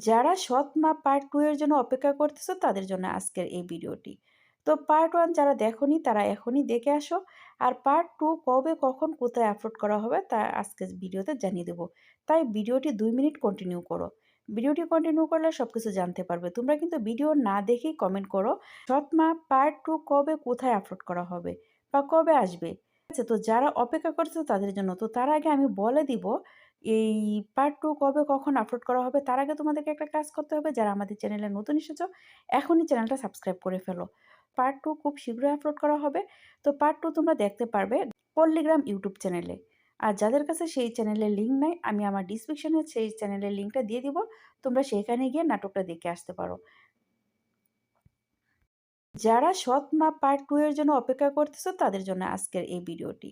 যারা সৎ মা পার্ট 2 এর জন্য অপেক্ষা করতেছো তাদের জন্য আজকের এই ভিডিওটি। তো পার্ট 1 যারা দেখোনি তারা এখনই দেখে আসো। আর পার্ট 2 কবে কখন কোথায় আপলোড করা হবে তা আজকের ভিডিওতে জানিয়ে দেব। তাই ভিডিওটি 2 মিনিট কন্টিনিউ করো। ভিডিওটি কন্টিনিউ করলে সবকিছু জানতে পারবে। তোমরা কিন্তু ভিডিও না দেখেই কমেন্ট করো সৎ মা পার্ট 2 কবে কোথায় আপলোড করা হবে বা কবে আসবে। আচ্ছা, তো যারা অপেক্ষা করছো তাদের জন্য, তো তার আগে আমি বলে দিব এই পার্ট 2 কবে কখন আপলোড করা হবে তার আগে তোমাদেরকে একটা কাজ করতে হবে। যারা আমাদের চ্যানেলে নতুন এসেছো, এখনই চ্যানেলটা সাবস্ক্রাইব করে ফেলো। পার্ট 2 খুব শীঘ্রই আপলোড করা হবে। তো পার্ট 2 তোমরা দেখতে পারবে পল্লিগ্রাম ইউটিউব চ্যানেলে। আর যাদের কাছে সেই চ্যানেলের লিঙ্ক নাই, আমি আমার ডিসক্রিপশনে সেই চ্যানেলের লিঙ্কটা দিয়ে দিব। তোমরা সেখানে গিয়ে নাটকটা দেখে আসতে পারো। যারা সৎ মা পার্ট 2 এর জন্য অপেক্ষা করতেছো তাদের জন্য আজকের এই ভিডিওটি।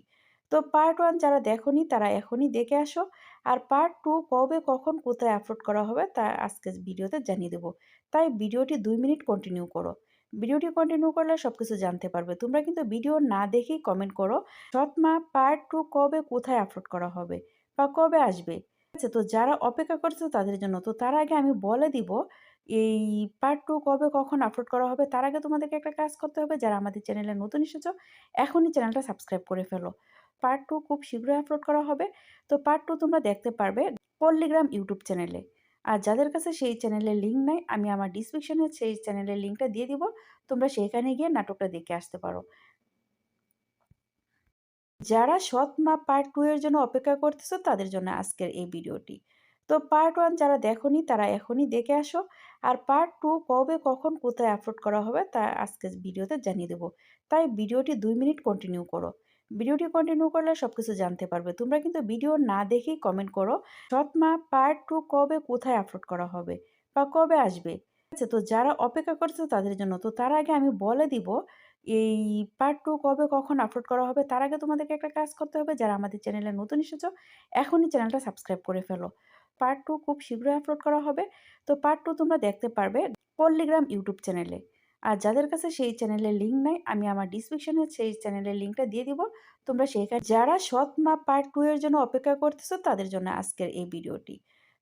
তো পার্ট 1 যারা দেখোনি তারা এখনই দেখে আসো। আর পার্ট 2 কবে কখন কোথায় আপলোড করা হবে তা আজকের ভিডিওতে জানিয়ে দেব। তাই ভিডিওটি 2 মিনিট কন্টিনিউ করো। ভিডিওটি কন্টিনিউ করলে সবকিছু জানতে পারবে। তোমরা কিন্তু ভিডিও না দেখেই কমেন্ট করো সৎ মা পার্ট 2 কবে কোথায় আপলোড করা হবে বা কবে আসবে। আচ্ছা, তো যারা অপেক্ষা করছো তাদের জন্য, তো তার আগে আমি বলে দিব এই পার্ট 2 কবে কখন আপলোড করা হবে তার আগে তোমাদেরকে একটা কাজ করতে হবে। যারা আমাদের চ্যানেলে নতুন এসেছো, এখনই চ্যানেলটা সাবস্ক্রাইব করে ফেলো। পার্ট 2 খুব শীঘ্রই আপলোড করা হবে। তো পার্ট 2 তোমরা দেখতে পারবে পল্লিগ্রাম ইউটিউব চ্যানেলে। আর যাদের কাছে সেই চ্যানেলের লিঙ্ক নাই, আমি আমার ডিসক্রিপশনে সেই চ্যানেলের লিঙ্কটা দিয়ে দিব। তোমরা সেখানে গিয়ে নাটকটা দেখে আসতে পারো। যারা সৎ মা পার্ট 2 এর জন্য অপেক্ষা করতেছো তাদের জন্য আজকের এই ভিডিওটি। তো পার্ট 1 যারা দেখোনি তারা এখনই দেখে আসো। আর পার্ট 2 কবে কখন কোথায় আপলোড করা হবে তা আজকের ভিডিওতে জানিয়ে দেব। তাই ভিডিওটি 2 মিনিট কন্টিনিউ করো। ভিডিওটি কন্টিনিউ করলে সবকিছু জানতে পারবে। তোমরা কিন্তু ভিডিও না দেখেই কমেন্ট করো সৎ মা পার্ট 2 কবে কোথায় আপলোড করা হবে বা কবে আসবে। আচ্ছা, তো যারা অপেক্ষা করছো তাদের জন্য, তো তার আগে আমি বলে দিব এই পার্ট 2 কবে কখন আপলোড করা হবে তার আগে তোমাদেরকে একটা কাজ করতে হবে। যারা আমাদের চ্যানেলে নতুন এসেছো, এখনই চ্যানেলটা সাবস্ক্রাইব করে ফেলো। পার্ট 2 খুব শীঘ্রই আপলোড করা হবে। তো পার্ট 2 তোমরা দেখতে পারবে পল্লিগ্রাম ইউটিউব চ্যানেলে। আর যাদের কাছে সেই চ্যানেলের লিঙ্ক নাই, আমি আমার ডিসক্রিপশনে সেই চ্যানেলের লিঙ্কটা দিয়ে দিব। তোমরা সেখানে যারা সৎ মা পার্ট 2 এর জন্য অপেক্ষা করতেছো তাদের জন্য আজকের এই ভিডিওটি।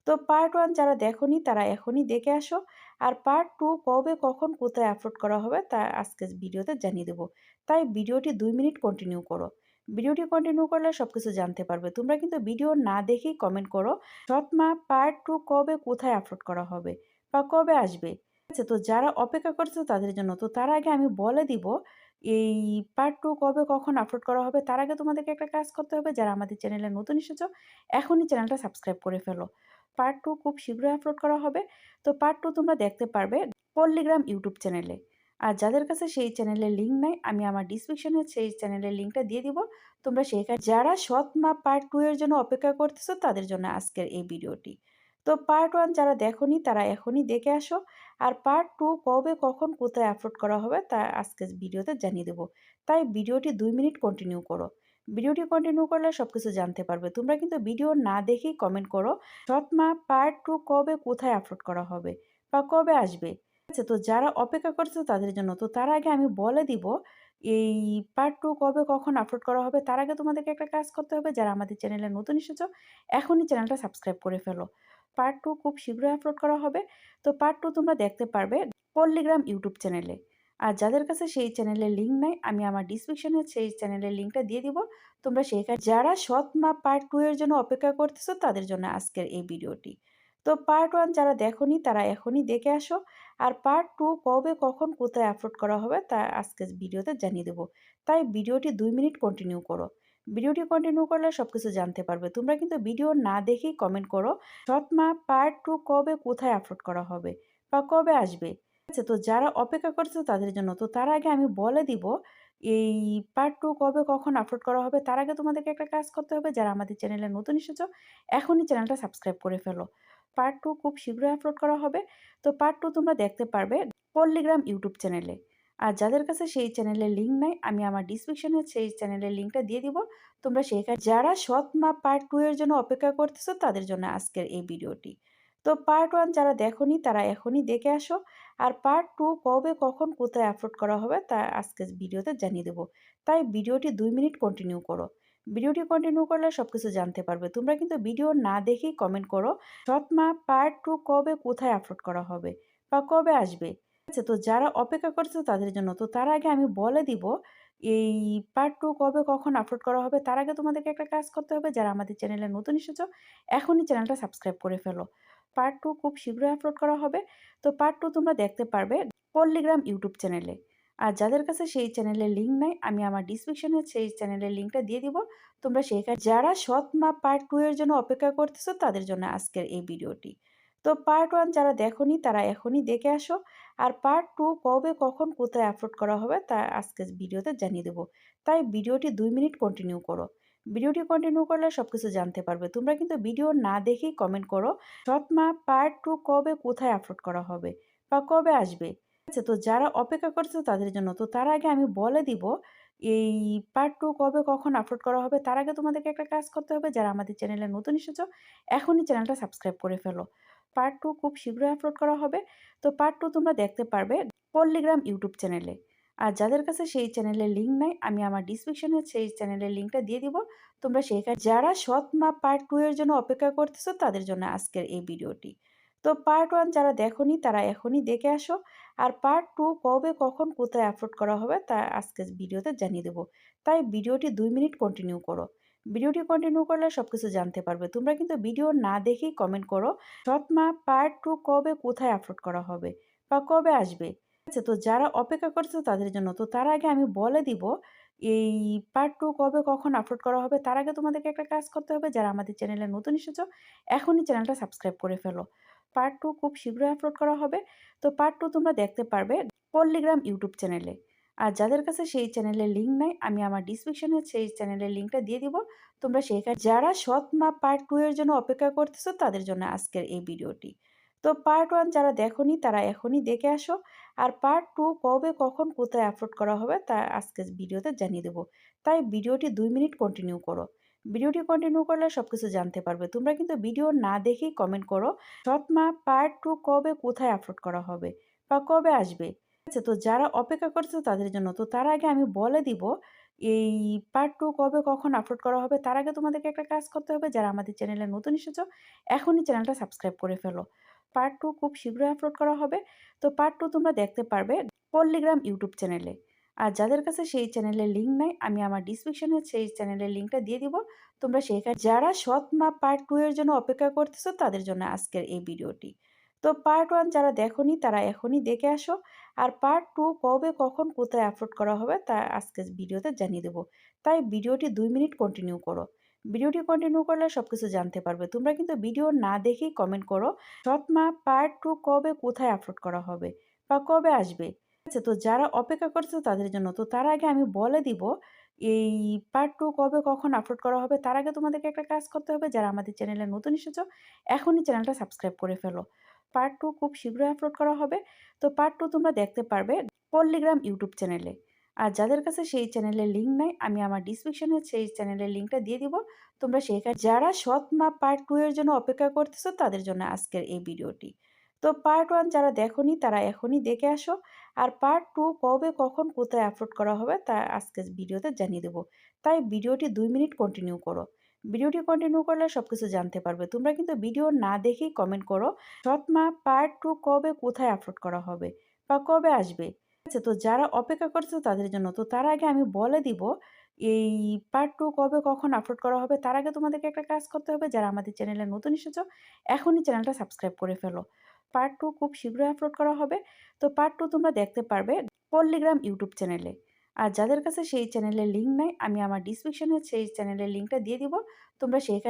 তো পার্ট 1 যারা দেখোনি তারা এখনই দেখে আসো। আর পার্ট 2 কবে কখন কোথায় আপলোড করা হবে তা আজকের ভিডিওতে জানিয়ে দেব। তাই ভিডিওটি 2 মিনিট কন্টিনিউ করো। ভিডিওটি কন্টিনিউ করলে সবকিছু জানতে পারবে। তোমরা কিন্তু ভিডিও না দেখেই কমেন্ট করো সৎ মা পার্ট 2 কবে কোথায় আপলোড করা হবে বা কবে আসবে। আচ্ছা, তো যারা অপেক্ষা করছো তাদের জন্য, তো তার আগে আমি বলে দিব এই পার্ট 2 কবে কখন আপলোড করা হবে তার আগে তোমাদেরকে একটা কাজ করতে হবে। যারা আমাদের চ্যানেলে নতুন এসেছো, এখনই চ্যানেলটা সাবস্ক্রাইব করে ফেলো। পার্ট 2 খুব শীঘ্রই আপলোড করা হবে। তো পার্ট 2 তোমরা দেখতে পারবে পল্লিগ্রাম ইউটিউব চ্যানেলে। আর যাদের কাছে সেই চ্যানেলের লিঙ্ক নাই, আমি আমার ডিসক্রিপশনে সেই চ্যানেলের লিঙ্কটা দিয়ে দিব। তোমরা সেখানে যারা সৎ মা পার্ট 2 এর জন্য অপেক্ষা করতেছো তাদের জন্য আজকের এই ভিডিওটি। তো পার্ট 1 যারা দেখোনি তারা এখনই দেখে আসো। আর পার্ট 2 কবে কখন কোথায় আপলোড করা হবে তা আজকের ভিডিওতে জানিয়ে দেব। তাই ভিডিওটি 2 মিনিট কন্টিনিউ করো। ভিডিওটি কন্টিনিউ করলে সবকিছু জানতে পারবে। তোমরা কিন্তু ভিডিও না দেখেই কমেন্ট করো সৎ মা পার্ট 2 কবে কোথায় আপলোড করা হবে বা কবে আসবে। আচ্ছা, তো যারা অপেক্ষা করছো তাদের জন্য, তো তার আগে আমি বলে দিব এই পার্ট 2 কবে কখন আপলোড করা হবে তার আগে তোমাদেরকে একটা কাজ করতে হবে। যারা আমাদের চ্যানেলে নতুন এসেছো, এখনই চ্যানেলটা সাবস্ক্রাইব করে ফেলো। পার্ট 2 খুব শীঘ্রই আপলোড করা হবে। তো পার্ট 2 তোমরা দেখতে পারবে পল্লিগ্রাম ইউটিউব চ্যানেলে। আর যাদের কাছে সেই চ্যানেলের লিঙ্ক নাই, আমি আমার ডিসক্রিপশনে সেই চ্যানেলের লিঙ্কটা দিয়ে দিব। তোমরা সেখানে যারা সৎ মা পার্ট 2 এর জন্য অপেক্ষা করতেছো তাদের জন্য আজকের এই ভিডিওটি। তো পার্ট 1 যারা দেখোনি তারা এখনই দেখে আসো। আর পার্ট 2 কবে কখন কোথায় আপলোড করা হবে তা আজকের ভিডিওতে জানিয়ে দেব। তাই ভিডিওটি 2 মিনিট কন্টিনিউ করো। ভিডিওটি কন্টিনিউ করলে সবকিছু জানতে পারবে। তোমরা কিন্তু ভিডিও না দেখেই কমেন্ট করো সৎ মা পার্ট 2 কবে কোথায় আপলোড করা হবে বা কবে আসবে। আচ্ছা, তো যারা অপেক্ষা করছো তাদের জন্য, তো তার আগে আমি বলে দিব এই পার্ট 2 কবে কখন আপলোড করা হবে তার আগে তোমাদেরকে একটা কাজ করতে হবে। যারা আমাদের চ্যানেলে নতুন এসেছো, এখনই চ্যানেলটা সাবস্ক্রাইব করে ফেলো। পার্ট 2 খুব শীঘ্রই আপলোড করা হবে। তো পার্ট 2 তোমরা দেখতে পারবে পল্লিগ্রাম ইউটিউব চ্যানেলে। আর যাদের কাছে সেই চ্যানেলের লিঙ্ক নাই, আমি আমার ডিসক্রিপশনে সেই চ্যানেলের লিঙ্কটা দিয়ে দিব। তোমরা সেখানে যারা সৎ মা পার্ট 2 এর জন্য অপেক্ষা করতেছো তাদের জন্য আজকের এই ভিডিওটি। তো পার্ট 1 যারা দেখোনি তারা এখনই দেখে আসো। আর পার্ট 2 কবে কখন কোথায় আপলোড করা হবে তা আজকের ভিডিওতে জানিয়ে দেব। তাই ভিডিওটি 2 মিনিট কন্টিনিউ করো। ভিডিওটি কন্টিনিউ করলে সবকিছু জানতে পারবে। তোমরা কিন্তু ভিডিও না দেখেই কমেন্ট করো, সৎ মা পার্ট 2 কবে কোথায় আপলোড করা হবে বা কবে আসবে? আচ্ছা, তো যারা অপেক্ষা করছো তাদের জন্য। তো তার আগে আমি বলে দিব এই পার্ট 2 কবে কখন আপলোড করা হবে তার আগে তোমাদেরকে একটা কাজ করতে হবে। যারা আমাদের চ্যানেলে নতুন এসেছো এখনই চ্যানেলটা সাবস্ক্রাইব করে ফেলো। পার্ট 2 খুব শীঘ্রই আপলোড করা হবে। তো পার্ট 2 তোমরা দেখতে পারবে পল্লিগ্রাম ইউটিউব চ্যানেলে। আর যাদের কাছে সেই চ্যানেলের লিঙ্ক নাই, আমি আমার ডিসক্রিপশনে সেই চ্যানেলের লিঙ্কটা দিয়ে দিব। তোমরা সেইখানে যারা সৎ মা পার্ট 2 এর জন্য অপেক্ষা করতেছো তাদের জন্য আজকের এই ভিডিওটি। তো পার্ট 1 যারা দেখোনি তারা এখনই দেখে আসো। আর পার্ট 2 কবে কখন কোথায় আপলোড করা হবে তা আজকের ভিডিওতে জানিয়ে দেব। তাই ভিডিওটি 2 মিনিট কন্টিনিউ করো। ভিডিওটি কন্টিনিউ করলে সবকিছু জানতে পারবে। তোমরা কিন্তু ভিডিও না দেখেই কমেন্ট করো, সৎ মা পার্ট 2 কবে কোথায় আপলোড করা হবে বা কবে আসবে? আচ্ছা, তো যারা অপেক্ষা করছো তাদের জন্য। তো তার আগে আমি বলে দিব এই পার্ট 2 কবে কখন আপলোড করা হবে তার আগে তোমাদেরকে একটা কাজ করতে হবে। যারা আমাদের চ্যানেলে নতুন এসেছো এখনই চ্যানেলটা সাবস্ক্রাইব করে ফেলো। পার্ট 2 খুব শীঘ্রই আপলোড করা হবে। তো পার্ট 2 তোমরা দেখতে পারবে পল্লিগ্রাম ইউটিউব চ্যানেলে। আর যাদের কাছে সেই চ্যানেলের লিঙ্ক নাই, আমি আমার ডিসক্রিপশনে সেই চ্যানেলের লিঙ্কটা দিয়ে দিব। তোমরা সেইখানে যারা সৎ মা পার্ট 2 এর জন্য অপেক্ষা করতেছো তাদের জন্য আজকের এই ভিডিওটি। তো পার্ট 1 যারা দেখোনি তারা এখনই দেখে আসো। আর পার্ট 2 কবে কখন কোথায় আপলোড করা হবে তা আজকের ভিডিওতে জানিয়ে দেব। তাই ভিডিওটি 2 মিনিট কন্টিনিউ করো। ভিডিওটি কন্টিনিউ করলে সবকিছু জানতে পারবে। তোমরা কিন্তু ভিডিও না দেখেই কমেন্ট করো, সৎ মা পার্ট 2 কবে কোথায় আপলোড করা হবে বা কবে আসবে? আচ্ছা, তো যারা অপেক্ষা করছো তাদের জন্য। তো তার আগে আমি বলে দিব এই পার্ট 2 কবে কখন আপলোড করা হবে তার আগে তোমাদেরকে একটা কাজ করতে হবে। যারা আমাদের চ্যানেলে নতুন এসেছো এখনই চ্যানেলটা সাবস্ক্রাইব করে ফেলো। পার্ট 2 খুব শীঘ্রই আপলোড করা হবে। তো পার্ট 2 তোমরা দেখতে পারবে পল্লিগ্রাম ইউটিউব চ্যানেলে। আর যাদের কাছে সেই চ্যানেলের লিঙ্ক নাই, আমি আমার ডিসক্রিপশনে সেই চ্যানেলের লিঙ্কটা দিয়ে দিব। তোমরা সেইখানে যারা সৎ মা পার্ট 2 এর জন্য অপেক্ষা করতেছো তাদের জন্য আজকের এই ভিডিওটি। তো পার্ট 1 যারা দেখোনি তারা এখনই দেখে আসো। আর পার্ট 2 কবে কখন কোথায় আপলোড করা হবে তা আজকের ভিডিওতে জানিয়ে দেব। তাই ভিডিওটি 2 মিনিট কন্টিনিউ করো। ভিডিওটি কন্টিনিউ করলে সবকিছু জানতে পারবে। তোমরা কিন্তু ভিডিও না দেখেই কমেন্ট করো, সৎ মা পার্ট 2 কবে কোথায় আপলোড করা হবে বা কবে আসবে? আচ্ছা, তো যারা অপেক্ষা করছো তাদের জন্য। তো তার আগে আমি বলে দিব এই পার্ট 2 কবে কখন আপলোড করা হবে তার আগে তোমাদেরকে একটা কাজ করতে হবে। যারা আমাদের চ্যানেলে নতুন এসেছো এখনই চ্যানেলটা সাবস্ক্রাইব করে ফেলো। পার্ট 2 খুব শীঘ্রই আপলোড করা হবে। তো পার্ট 2 তোমরা দেখতে পারবে পল্লিগ্রাম ইউটিউব চ্যানেলে। আর যাদের কাছে সেই চ্যানেলের লিঙ্ক নাই, আমি আমার ডিসক্রিপশনে সেই চ্যানেলের লিঙ্কটা দিয়ে দিব। তোমরা সেইখানে যারা সৎ মা পার্ট 2 এর জন্য অপেক্ষা করতেছো তাদের জন্য আজকের এই ভিডিওটি। তো পার্ট 1 যারা দেখোনি তারা এখনই দেখে আসো। আর পার্ট 2 কবে কখন কোথায় আপলোড করা হবে তা আজকের ভিডিওতে জানিয়ে দেব। তাই ভিডিওটি 2 মিনিট কন্টিনিউ করো। ভিডিওটি কন্টিনিউ করলে সবকিছু জানতে পারবে। তোমরা কিন্তু ভিডিও না দেখেই কমেন্ট করো, সৎ মা পার্ট 2 কবে কোথায় আপলোড করা হবে বা কবে আসবে? আচ্ছা, তো যারা অপেক্ষা করছো তাদের জন্য। তো তার আগে আমি বলে দিব এই পার্ট 2 কবে কখন আপলোড করা হবে তার আগে তোমাদেরকে একটা কাজ করতে হবে। যারা আমাদের চ্যানেলে নতুন এসেছো এখনই চ্যানেলটা সাবস্ক্রাইব করে ফেলো। পার্ট 2 খুব শীঘ্রই আপলোড করা হবে। তো পার্ট 2 তোমরা দেখতে পারবে পল্লিগ্রাম ইউটিউব চ্যানেলে। আর যাদের কাছে সেই চ্যানেলের লিঙ্ক নাই, আমি আমার ডিসক্রিপশনে সেই চ্যানেলের লিঙ্কটা দিয়ে দিব। তোমরা সেইখানে যারা সৎ মা পার্ট 2 এর জন্য অপেক্ষা করতেছো তাদের জন্য আজকের এই ভিডিওটি। তো পার্ট 1 যারা দেখোনি তারা এখনই দেখে আসো। আর পার্ট 2 কবে কখন কোথায় আপলোড করা হবে তা আজকের ভিডিওতে জানিয়ে দেব। তাই ভিডিওটি 2 মিনিট কন্টিনিউ করো। ভিডিওটি কন্টিনিউ করলে সবকিছু জানতে পারবে। তোমরা কিন্তু ভিডিও না দেখেই কমেন্ট করো, সৎ মা পার্ট 2 কবে কোথায় আপলোড করা হবে বা কবে আসবে? আচ্ছা, তো যারা অপেক্ষা করছো তাদের জন্য। তো তার আগে আমি বলে দিব এই পার্ট 2 কবে কখন আপলোড করা হবে তার আগে তোমাদেরকে একটা কাজ করতে হবে। যারা আমাদের চ্যানেলে নতুন এসেছো এখনই চ্যানেলটা সাবস্ক্রাইব করে ফেলো। পার্ট 2 খুব শীঘ্রই আপলোড করা হবে। তো পার্ট 2 তোমরা দেখতে পারবে পল্লিগ্রাম ইউটিউব চ্যানেলে। আর যাদের কাছে সেই চ্যানেলের লিঙ্ক নাই, আমি আমার ডিসক্রিপশনে সেই চ্যানেলের লিঙ্কটা দিয়ে দিব। তোমরা সেইখানে